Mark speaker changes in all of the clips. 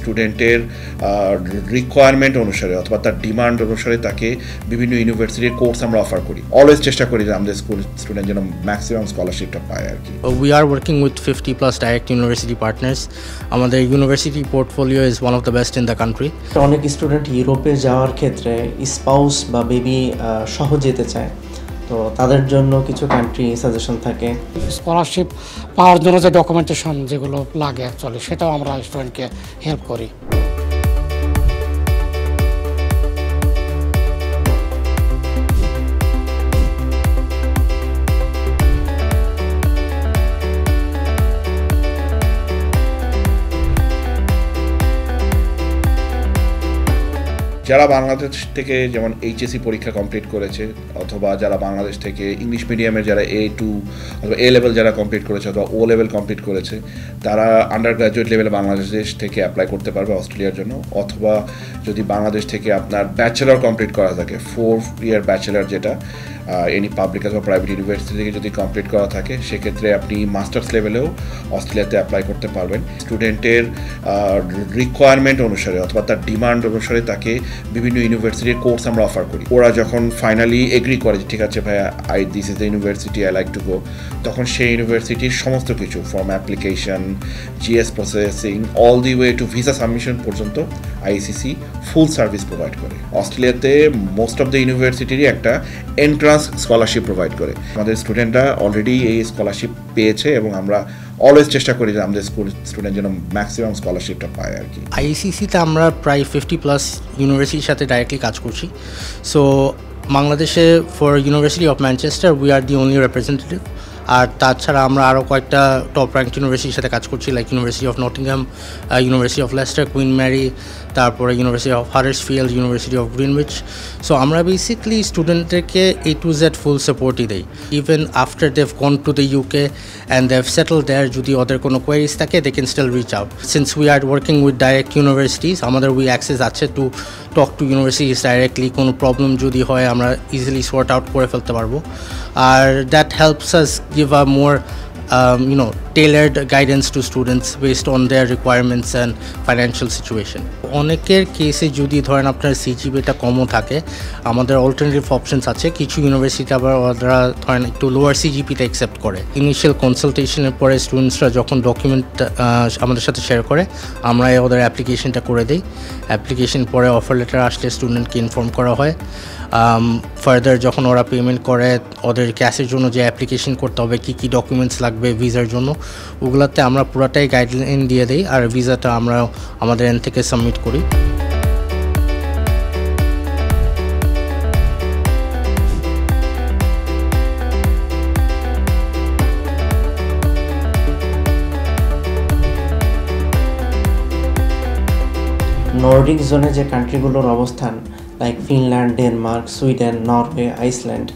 Speaker 1: স্টুডেন্টের রিকোয়ারমেন্ট অনুসারে অথবা তার ডিমান্ড অনুসারে তাকে বিভিন্ন ইউনিভার্সিটির কোর্স আমরা অফার করি। অলওয়েজ চেষ্টা করি যে আমাদের স্টুডেন্ট যেন ম্যাক্সিমাম স্কলারশিপটা পায় আর কি।
Speaker 2: We are working with 50+ direct university partners. আমাদের university portfolio is one of the best in the country.
Speaker 3: অনেক স্টুডেন্ট ইউরোপে যাওয়ার ক্ষেত্রে স্পাউস বা বেবি সহ যেতে চায়, তো তাদের জন্য কিছু কান্ট্রি সাজেশন থাকে।
Speaker 4: স্কলারশিপ পাওয়ার জন্য যে ডকুমেন্টেশন যেগুলো লাগে অ্যাকচুয়ালি সেটাও আমরা স্টুডেন্টকে হেল্প করি।
Speaker 1: যারা বাংলাদেশ থেকে যেমন এইচএসসি পরীক্ষা কমপ্লিট করেছে অথবা যারা বাংলাদেশ থেকে ইংলিশ মিডিয়ামের যারা A2 অথবা A লেভেল যারা কমপ্লিট করেছে অথবা O লেভেল কমপ্লিট করেছে, তারা আন্ডার গ্র্যাজুয়েট লেভেলে বাংলাদেশ থেকে অ্যাপ্লাই করতে পারবে অস্ট্রেলিয়ার জন্য। অথবা যদি বাংলাদেশ থেকে আপনার ব্যাচেলর কমপ্লিট করা থাকে, 4 ইয়ার ব্যাচেলর, যেটা এনি পাবলিক অথবা প্রাইভেট ইউনিভার্সিটি থেকে যদি কমপ্লিট করা থাকে, সেক্ষেত্রে আপনি মাস্টার্স লেভেলেও অস্ট্রেলিয়াতে অ্যাপ্লাই করতে পারবেন। স্টুডেন্টের রিকোয়ারমেন্ট অনুসারে অথবা তার ডিমান্ড অনুসারে তাকে বিভিন্ন ইউনিভার্সিটির কোর্স আমরা অফার করি। ওরা যখন ফাইনালি এগ্রি করে যে ঠিক আছে ভাইয়া, this is the university I like to go, তখন সেই ইউনিভার্সিটির সমস্ত কিছু from application, GS processing, all the way to visa submission পর্যন্ত আইসিসি ফুল সার্ভিস প্রোভাইড করে। অস্ট্রেলিয়াতে মোস্ট অফ দ্য ইউনিভার্সিটিরই একটা এন্ট্রান্স স্কলারশিপ প্রোভাইড করে। আমাদের স্টুডেন্টরা অলরেডি এই স্কলারশিপ পেয়েছে এবং আমরা অলওয়েজ চেষ্টা করি যে আমাদের স্টুডেন্ট যেন ম্যাক্সিমাম স্কলারশিপটা পায় আর কি।
Speaker 2: আইসিসিতে আমরা প্রায় 50+ ইউনিভার্সিটির সাথে ডাইরেক্টলি কাজ করছি। সো বাংলাদেশে for university of Manchester we are the only representative. আর তাছাড়া আমরা আরও কয়েকটা টপ র্যাঙ্ক ইউনিভার্সিটির সাথে কাজ করছি, like university of Nottingham, university of Leicester, Queen Mary, তারপরে university of Huddersfield, university of Greenwich. So আমরা বেসিকলি স্টুডেন্টদেরকে A to Z ফুল সাপোর্টই দিই, even after they've gone to the UK and they've settle there. যদি ওদের কোনো queries থাকে they can still reach out. Since we are working with direct universities, আমাদের we access আছে to talk to universities directly. কোনো problem যদি হয় আমরা ইজিলি সর্ট আউট করে ফেলতে পারবো। আর that helps us give a more tailored guidance to students based on their requirements and financial situation. অনেকের কেসে যদি ধরেন আপনার সিজিপিটা কমও থাকে, আমাদের অল্টারনেটিভ অপশনস আছে। কিছু ইউনিভার্সিটি আবার ওরা ধরেন একটু লোয়ার সিজিপিতে অ্যাকসেপ্ট করে। ইনিশিয়াল কনসালটেশনের পরে স্টুডেন্টসরা যখন ডকুমেন্ট আমাদের সাথে শেয়ার করে, আমরা ওদের অ্যাপ্লিকেশনটা করে দিই। অ্যাপ্লিকেশন পরে অফার লেটার আসলে স্টুডেন্টকে ইনফর্ম করা হয়। ফার্দার যখন ওরা পেমেন্ট করে, ওদের ক্যাশের জন্য যে অ্যাপ্লিকেশন করতে হবে, কী কী ডকুমেন্টস লাগবে ভিসার জন্য, ওগুলোতে আমরা পুরাটাই গাইডলাইন দিয়ে দিই। আর ভিসাটা আমরা আমাদের এন্ড থেকে সাবমিট করি।
Speaker 3: নর্ডিক জোনে যে কান্ট্রিগুলোর অবস্থান, like Finland, Denmark, Sweden, Norway, Iceland,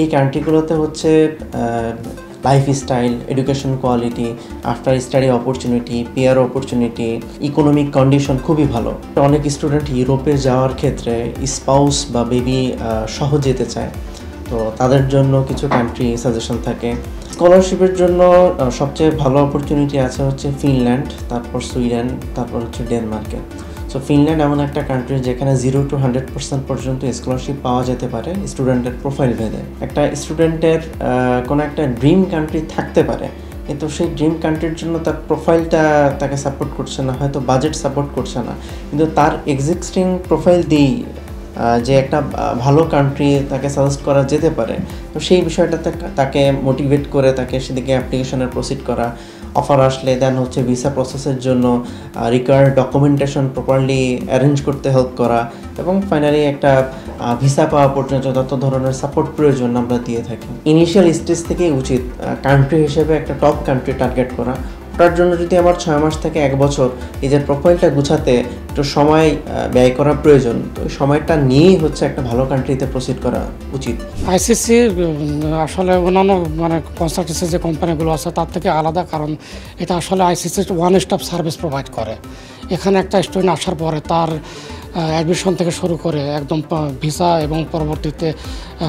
Speaker 3: এই কান্ট্রিগুলোতে হচ্ছে lifestyle, education quality, after study opportunity, pair opportunity, economic condition খুবই ভালো। অনেক স্টুডেন্ট ইউরোপে যাওয়ার ক্ষেত্রে স্পাউস বা বেবি সহ যেতে চায়, তো তাদের জন্য কিছু কান্ট্রি সাজেশন থাকে। স্কলারশিপের জন্য সবচেয়ে ভালো অপরচুনিটি আছে হচ্ছে ফিনল্যান্ড, তারপর সুইডেন, তারপর হচ্ছে ডেনমার্কে। সো ফিনল্যান্ড এমন একটা কান্ট্রি যেখানে 0 to 100% পর্যন্ত স্কলারশিপ পাওয়া যেতে পারে স্টুডেন্টের প্রোফাইল ভেদে। একটা স্টুডেন্টের কোনো একটা ড্রিম কান্ট্রি থাকতে পারে, কিন্তু সেই ড্রিম কান্ট্রির জন্য তার প্রোফাইলটা তাকে সাপোর্ট করছে না, হয়তো বাজেট সাপোর্ট করছে না, কিন্তু তার এক্সিস্টিং প্রোফাইল দিয়েই যে একটা ভালো কান্ট্রি তাকে সাজেস্ট করা যেতে পারে। তো সেই বিষয়টাতে তাকে মোটিভেট করে তাকে সেদিকে অ্যাপ্লিকেশনের প্রসিড করা, অফার আসলে দেন হচ্ছে ভিসা প্রসেসের জন্য রিকোয়ার্ড ডকুমেন্টেশন প্রপারলি অ্যারেঞ্জ করতে হেল্প করা, এবং ফাইনালি একটা ভিসা পাওয়া পর্যন্ত যত ধরনের সাপোর্ট প্রয়োজন আমরা দিয়ে থাকি। ইনিশিয়াল স্টেজ থেকেই উচিত কান্ট্রি হিসেবে একটা টপ কান্ট্রি টার্গেট করা। ওটার জন্য যদি আমার 6 মাস থেকে 1 বছর নিজের প্রোফাইলটা গুছাতে একটু সময় ব্যয় করা প্রয়োজন, তো ওই সময়টা নিয়েই হচ্ছে একটা ভালো কান্ট্রিতে প্রসিড করা উচিত।
Speaker 4: আইসিসি আসলে অন্যান্য কনসালটেন্সি যে কোম্পানিগুলো আছে তার থেকে আলাদা, কারণ এটা আসলে ICC one stop service provide করে। এখানে একটা স্টুডেন্ট আসার পরে তার অ্যাডমিশন থেকে শুরু করে একদম ভিসা এবং পরবর্তীতে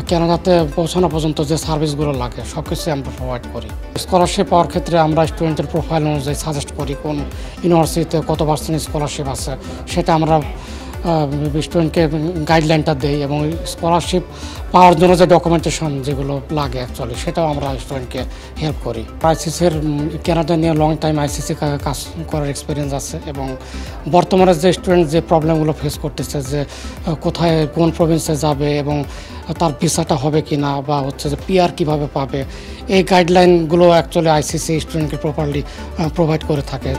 Speaker 4: কানাডাতে পৌঁছানো পর্যন্ত যে সার্ভিসগুলো লাগে সব কিছু আমরা প্রোভাইড করি। স্কলারশিপ পাওয়ার ক্ষেত্রে আমরা স্টুডেন্টের প্রোফাইল অনুযায়ী সাজেস্ট করি কোন ইউনিভার্সিটিতে কত পার্সেন্ট স্কলারশিপ আছে, সেটা আমরা স্টুডেন্টকে গাইডলাইনটা দেই এবং স্কলারশিপ পাওয়ার জন্য যে ডকুমেন্টেশন যেগুলো লাগে অ্যাকচুয়ালি সেটাও আমরা স্টুডেন্টকে হেল্প করি। আইসিসির কানাডা নিয়ে লং টাইম আইসিসি কাজ করার এক্সপিরিয়েন্স আছে এবং বর্তমানে যে স্টুডেন্ট যে প্রবলেমগুলো ফেস করতেছে যে কোথায় কোন প্রভিন্সে যাবে এবং তার ভিসাটা হবে কি না বা হচ্ছে যে পিআর কীভাবে পাবে, এই গাইডলাইনগুলো অ্যাকচুয়ালি আইসিসি স্টুডেন্টকে প্রপারলি প্রোভাইড করে থাকে।